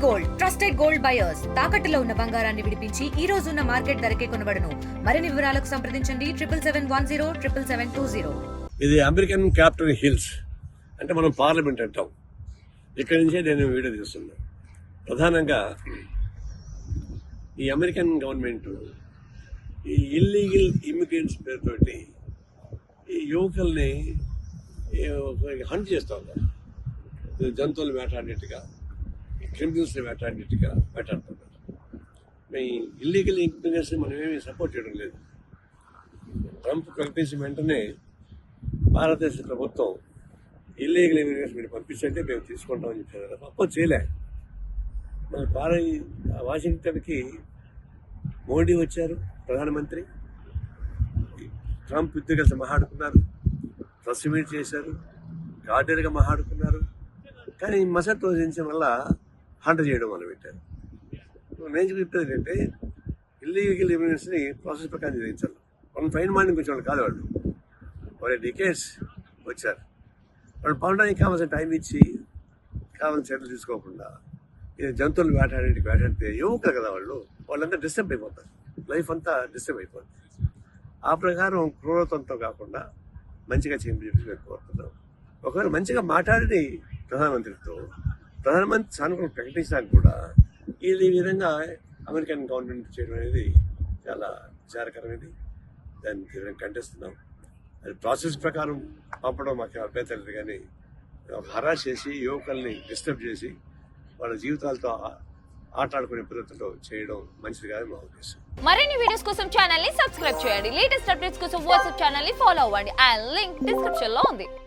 Gold trusted gold buyers తాకట్టులో ఉన్న బంగారాన్ని విడిపించి ఈ రోజు ఉన్న మార్కెట్ ధరకే కొనబడును. మరిన్ని వివరాలకు సంప్రదించండి 7771077720. ఇది అమెరికన్ క్యాపిటల్ హిల్స్ అంటే మనం పార్లమెంట్ అంటాం. ఇక్కడి నుంచే నేను వీడియో తీస్తున్నాను. ప్రధానంగా ఈ అమెరికన్ గవర్నమెంట్ ఈ ఇల్లీగల్ ఇమిగ్రెంట్స్ పేరుతోటి ఈ యువకుల్ని హంట్ చేస్తూ ఉన్నారు. జంతువులు వేటాడినట్టుగా, క్రిమినల్స్ని వేటాడినట్టుగా వేటాడుతున్నారు. ఈ ఇల్లీగల్ ఇమిగ్రెంట్స్ని మనం ఏమీ సపోర్ట్ చేయడం లేదు. ట్రంప్ ప్రకటించిన వెంటనే భారతదేశ ప్రభుత్వం ఇల్లీగల్ ఇమిగ్రెంట్స్ మీరు పంపించంటే మేము తీసుకుంటామని చెప్పారు. అప్పుడు చేయలే. మన వాషింగ్టన్కి మోడీ వచ్చారు, ప్రధానమంత్రి. ట్రంప్ ఇద్దరు కలిసి మాట్లాడుకున్నారు, ప్రెస్ మీట్ చేశారు, గార్డెన్గా మాట్లాడుకున్నారు. కానీ మసట్ వహించడం వల్ల హంట చేయడం మొదలుపెట్టారు. నేను చెప్పేది ఏంటంటే ఇల్లీగల్ ఇమిగ్రెంట్స్ని ప్రాసెస్ ప్రకారం జరిగించాలి. వాళ్ళని ఫైన్ మార్నింగ్ వచ్చే వాళ్ళు కాదు. వాళ్ళు డికేట్స్ వచ్చారు. వాళ్ళు పడడానికి కావాల్సిన టైం ఇచ్చి కావాల్సిన చర్యలు తీసుకోకుండా ఇది జంతువులు వేటాడితే యువకులు కదా వాళ్ళంతా డిస్టర్బ్ అయిపోతారు. లైఫ్ అంతా డిస్టర్బ్ అయిపోతుంది. ఆ ప్రకారం క్రూరత్వంతో కాకుండా మంచిగా చెప్పి మేము కోరుతున్నాం. ఒకవేళ మంచిగా మాట్లాడి ప్రధానమంత్రితో సానుకూలం ప్రకటించడానికి కూడా ఈ విధంగా అమెరికన్ గవర్నమెంట్ చేయడం అనేది చాలా విచారకరమైనది. దాన్ని తీవ్రంగా ఖండిస్తున్నాం. అది ప్రాసెస్ ప్రకారం పంపడం మాకు అభ్యంతరం లేదు, కానీ హరాస్ చేసి యువకుల్ని డిస్టర్బ్ చేసి వాళ్ళ జీవితాలతో ఆటలాడుకునే పద్ధతిలో చేయడం మంచిది కాదని మా ఉద్దేశం. మరిన్ని వీడియోస్ కోసం ఛానల్ ని సబ్స్క్రైబ్ చేయండి. లేటెస్ట్ అప్డేట్స్ కోసం వాట్సాప్ ఛానల్ ని ఫాలో అవ్వండి. ఆ లింక్ డిస్క్రిప్షన్ లో ఉంది.